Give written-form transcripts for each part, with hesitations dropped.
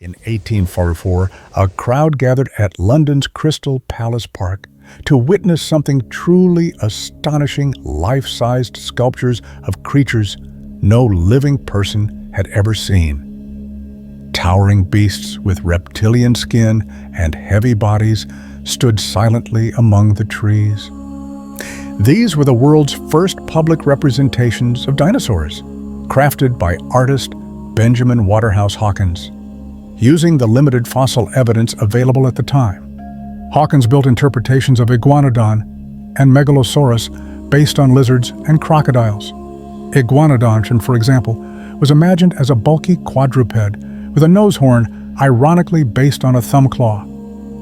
In 1844, a crowd gathered at London's Crystal Palace Park to witness something truly astonishing: life-sized sculptures of creatures no living person had ever seen. Towering beasts with reptilian skin and heavy bodies stood silently among the trees. These were the world's first public representations of dinosaurs, crafted by artist Benjamin Waterhouse Hawkins, using the limited fossil evidence available at the time. Hawkins built interpretations of Iguanodon and Megalosaurus based on lizards and crocodiles. Iguanodon, for example, was imagined as a bulky quadruped with a nose horn ironically based on a thumb claw.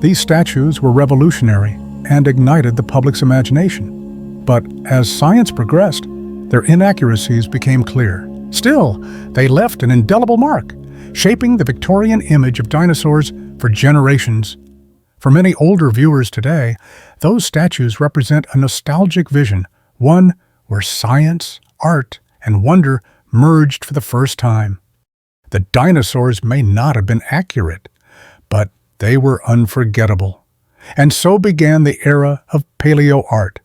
These statues were revolutionary and ignited the public's imagination. But as science progressed, their inaccuracies became clear. Still, they left an indelible mark, shaping the Victorian image of dinosaurs for generations. For many older viewers today, those statues represent a nostalgic vision, one where science, art, and wonder merged for the first time. The dinosaurs may not have been accurate, but they were unforgettable. And so began the era of Paleo Art,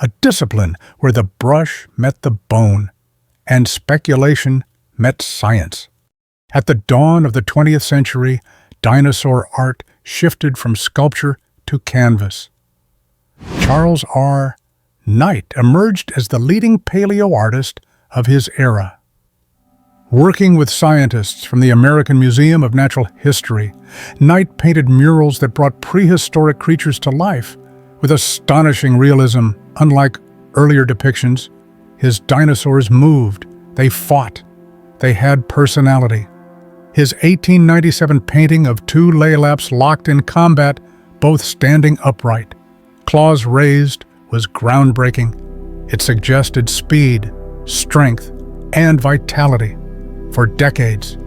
a discipline where the brush met the bone and speculation met science. At the dawn of the 20th century, dinosaur art shifted from sculpture to canvas. Charles R. Knight emerged as the leading paleo artist of his era. Working with scientists from the American Museum of Natural History, Knight painted murals that brought prehistoric creatures to life with astonishing realism. Unlike earlier depictions, his dinosaurs moved, they fought, they had personality. His 1897 painting of two laelaps locked in combat, both standing upright, claws raised, was groundbreaking. It suggested speed, strength, and vitality. For decades,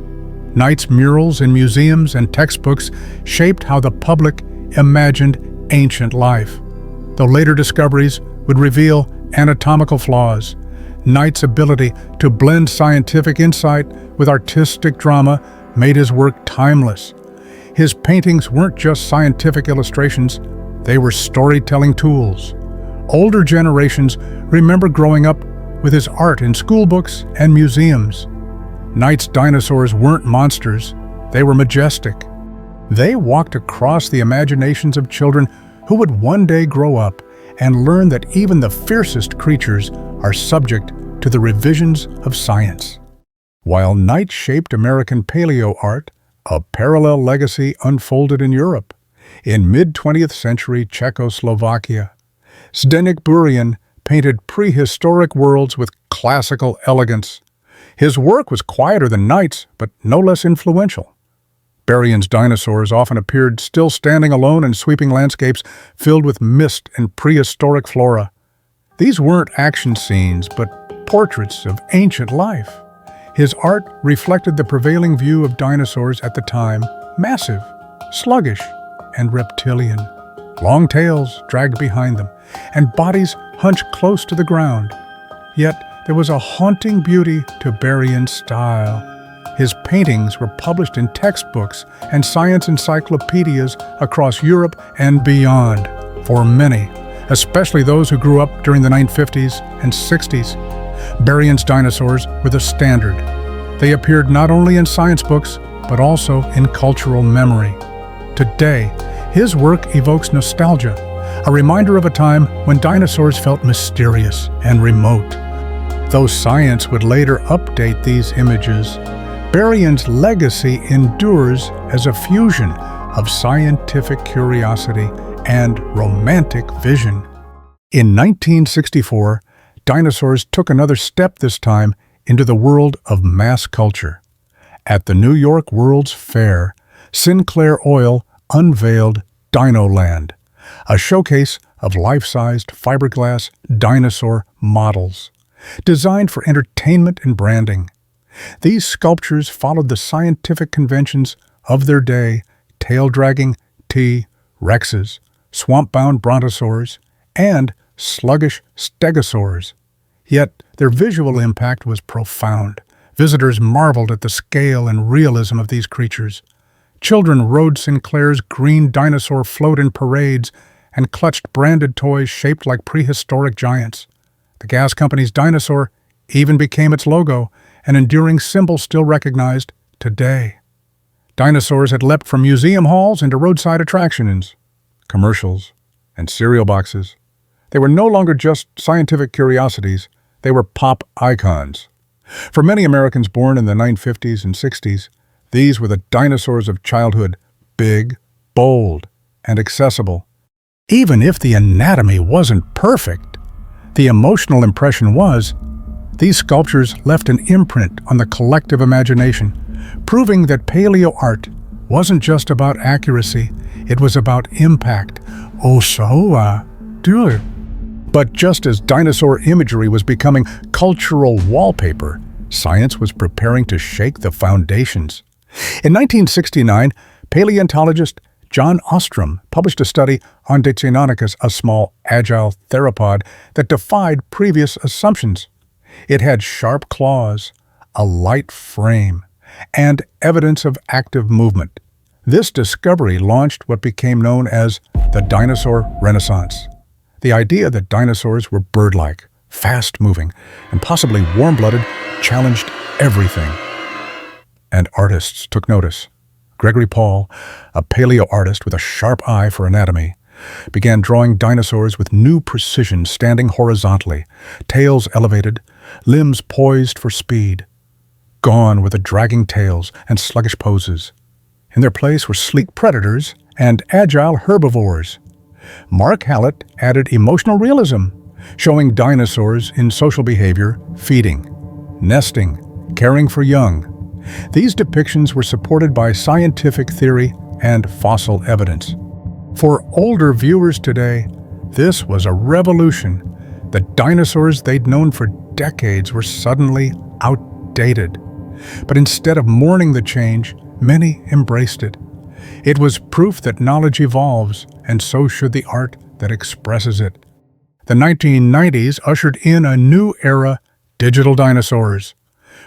Knight's murals in museums and textbooks shaped how the public imagined ancient life. Though later discoveries would reveal anatomical flaws, Knight's ability to blend scientific insight with artistic drama made his work timeless. His paintings weren't just scientific illustrations, they were storytelling tools. Older generations remember growing up with his art in school books and museums. Knight's dinosaurs weren't monsters, they were majestic. They walked across the imaginations of children who would one day grow up and learn that even the fiercest creatures are subject to the revisions of science. While Knight shaped American paleo art, a parallel legacy unfolded in Europe. In mid-20th century Czechoslovakia, Zdeněk Burian painted prehistoric worlds with classical elegance. His work was quieter than Knight's, but no less influential. Burian's dinosaurs often appeared still standing alone in sweeping landscapes filled with mist and prehistoric flora. These weren't action scenes, but portraits of ancient life. His art reflected the prevailing view of dinosaurs at the time: massive, sluggish, and reptilian. Long tails dragged behind them, and bodies hunched close to the ground. Yet there was a haunting beauty to Burian's style. His paintings were published in textbooks and science encyclopedias across Europe and beyond. For many, especially those who grew up during the 1950s and 60s, Burian's dinosaurs were the standard. They appeared not only in science books, but also in cultural memory. Today, his work evokes nostalgia, a reminder of a time when dinosaurs felt mysterious and remote. Though science would later update these images, Burian's legacy endures as a fusion of scientific curiosity and romantic vision. In 1964, dinosaurs took another step, this time into the world of mass culture. At the New York World's Fair, Sinclair Oil unveiled Dinoland, a showcase of life-sized fiberglass dinosaur models, designed for entertainment and branding. These sculptures followed the scientific conventions of their day: tail-dragging T-Rexes, swamp-bound brontosaurs, and sluggish stegosaurs. Yet their visual impact was profound. Visitors marveled at the scale and realism of these creatures. Children rode Sinclair's green dinosaur float in parades and clutched branded toys shaped like prehistoric giants. The gas company's dinosaur even became its logo, an enduring symbol still recognized today. Dinosaurs had leapt from museum halls into roadside attractions, commercials, and cereal boxes. They were no longer just scientific curiosities, they were pop icons. For many Americans born in the 1950s and 60s, these were the dinosaurs of childhood, big, bold, and accessible. Even if the anatomy wasn't perfect, the emotional impression was. These sculptures left an imprint on the collective imagination, proving that paleo art wasn't just about accuracy, it was about impact. But just as dinosaur imagery was becoming cultural wallpaper, science was preparing to shake the foundations. In 1969, paleontologist John Ostrom published a study on Deinonychus, a small, agile theropod that defied previous assumptions. It had sharp claws, a light frame, and evidence of active movement. This discovery launched what became known as the Dinosaur Renaissance. The idea that dinosaurs were bird-like, fast-moving, and possibly warm-blooded challenged everything. And artists took notice. Gregory Paul, a paleo artist with a sharp eye for anatomy, began drawing dinosaurs with new precision, standing horizontally, tails elevated, limbs poised for speed. Gone were the dragging tails and sluggish poses. In their place were sleek predators and agile herbivores. Mark Hallett added emotional realism, showing dinosaurs in social behavior, feeding, nesting, caring for young. These depictions were supported by scientific theory and fossil evidence. For older viewers today, this was a revolution. The dinosaurs they'd known for decades were suddenly outdated. But instead of mourning the change, many embraced it. It was proof that knowledge evolves, and so should the art that expresses it. The 1990s ushered in a new era, digital dinosaurs.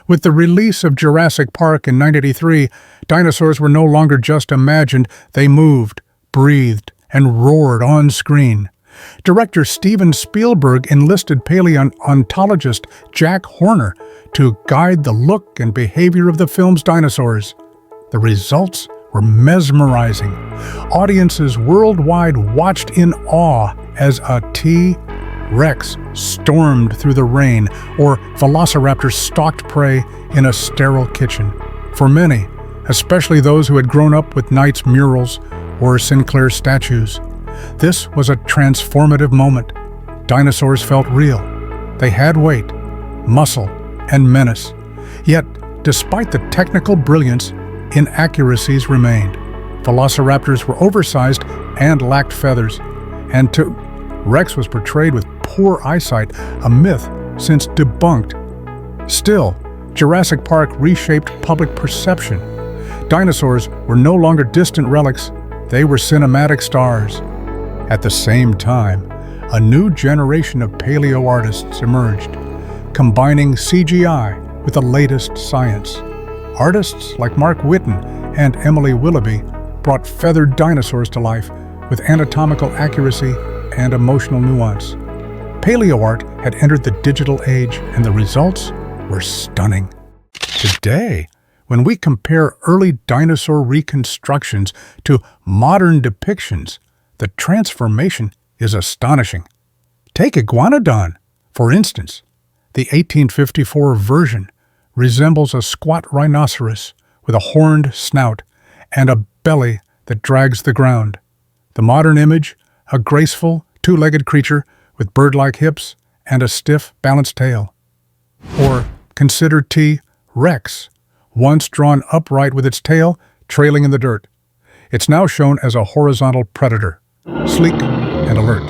With the release of Jurassic Park in 1983, dinosaurs were no longer just imagined, they moved, breathed, and roared on screen. Director Steven Spielberg enlisted paleontologist Jack Horner to guide the look and behavior of the film's dinosaurs. The results were mesmerizing. Audiences worldwide watched in awe as a T-Rex stormed through the rain or velociraptors stalked prey in a sterile kitchen. For many, especially those who had grown up with Knight's murals or Sinclair statues, this was a transformative moment. Dinosaurs felt real. They had weight, muscle, and menace. Yet, despite the technical brilliance, inaccuracies remained. Velociraptors were oversized and lacked feathers, and Rex was portrayed with poor eyesight, a myth since debunked. Still, Jurassic Park reshaped public perception. Dinosaurs were no longer distant relics, they were cinematic stars. At the same time, a new generation of paleo artists emerged, combining CGI with the latest science. Artists like Mark Whitten and Emily Willoughby brought feathered dinosaurs to life with anatomical accuracy and emotional nuance. Paleo art had entered the digital age, and the results were stunning. Today, when we compare early dinosaur reconstructions to modern depictions, the transformation is astonishing. Take Iguanodon, for instance. The 1854 version resembles a squat rhinoceros with a horned snout and a belly that drags the ground. The modern image, a graceful, two-legged creature with bird-like hips and a stiff, balanced tail. Or consider T-Rex, once drawn upright with its tail trailing in the dirt. It's now shown as a horizontal predator, sleek and alert.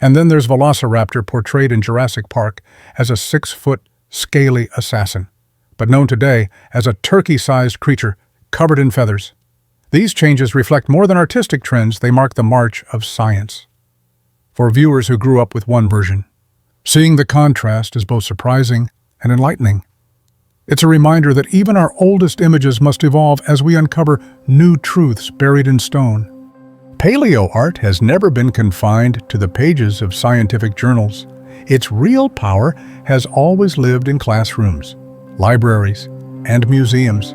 And then there's Velociraptor, portrayed in Jurassic Park as a 6-foot, scaly assassin, but known today as a turkey-sized creature covered in feathers. These changes reflect more than artistic trends, they mark the march of science. For viewers who grew up with one version, seeing the contrast is both surprising and enlightening. It's a reminder that even our oldest images must evolve as we uncover new truths buried in stone. Paleo art has never been confined to the pages of scientific journals. Its real power has always lived in classrooms, libraries, and museums.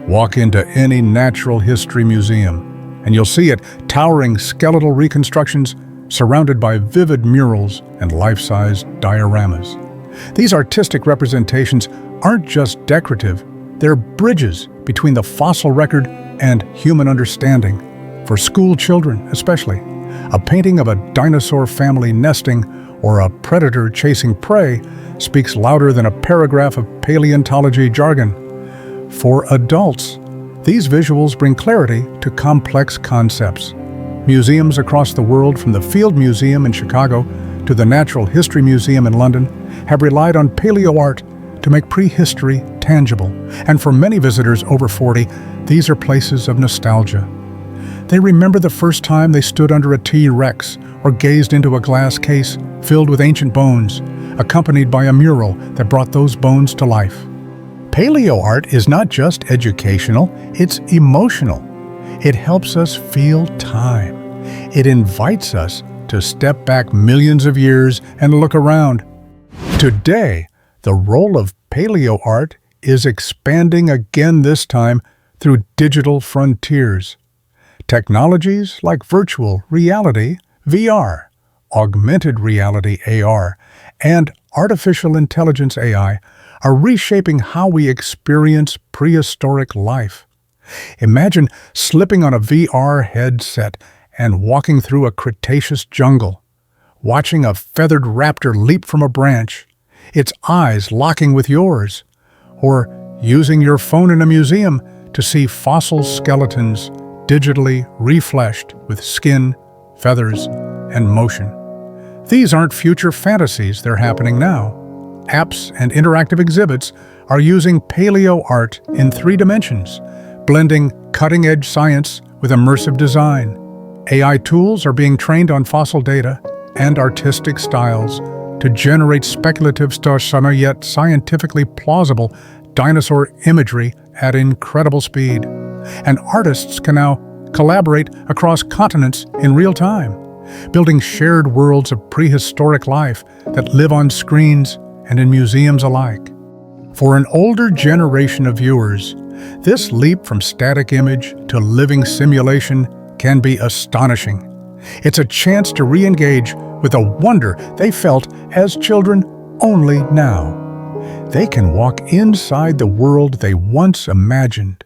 Walk into any natural history museum, and you'll see it towering skeletal reconstructions surrounded by vivid murals and life-size dioramas. These artistic representations aren't just decorative, they're bridges between the fossil record and human understanding. For school children, especially, a painting of a dinosaur family nesting or a predator chasing prey speaks louder than a paragraph of paleontology jargon. For adults, these visuals bring clarity to complex concepts. Museums across the world, from the Field Museum in Chicago to the Natural History Museum in London, have relied on paleo art to make prehistory tangible. And for many visitors over 40, these are places of nostalgia. They remember the first time they stood under a T-Rex or gazed into a glass case filled with ancient bones, accompanied by a mural that brought those bones to life. Paleo art is not just educational, it's emotional. It helps us feel time. It invites us to step back millions of years and look around. Today, the role of paleo art is expanding again, this time through digital frontiers. Technologies like virtual reality, VR, augmented reality, AR, and artificial intelligence, AI, are reshaping how we experience prehistoric life. Imagine slipping on a VR headset and walking through a Cretaceous jungle, watching a feathered raptor leap from a branch, its eyes locking with yours, or using your phone in a museum to see fossil skeletons digitally refleshed with skin, feathers, and motion. These aren't future fantasies, they're happening now. Apps and interactive exhibits are using paleo art in 3 dimensions, blending cutting-edge science with immersive design. AI tools are being trained on fossil data and artistic styles to generate speculative yet scientifically plausible dinosaur imagery at incredible speed. And artists can now collaborate across continents in real time, building shared worlds of prehistoric life that live on screens and in museums alike. For an older generation of viewers, this leap from static image to living simulation can be astonishing. It's a chance to re-engage with a wonder they felt as children only now. They can walk inside the world they once imagined.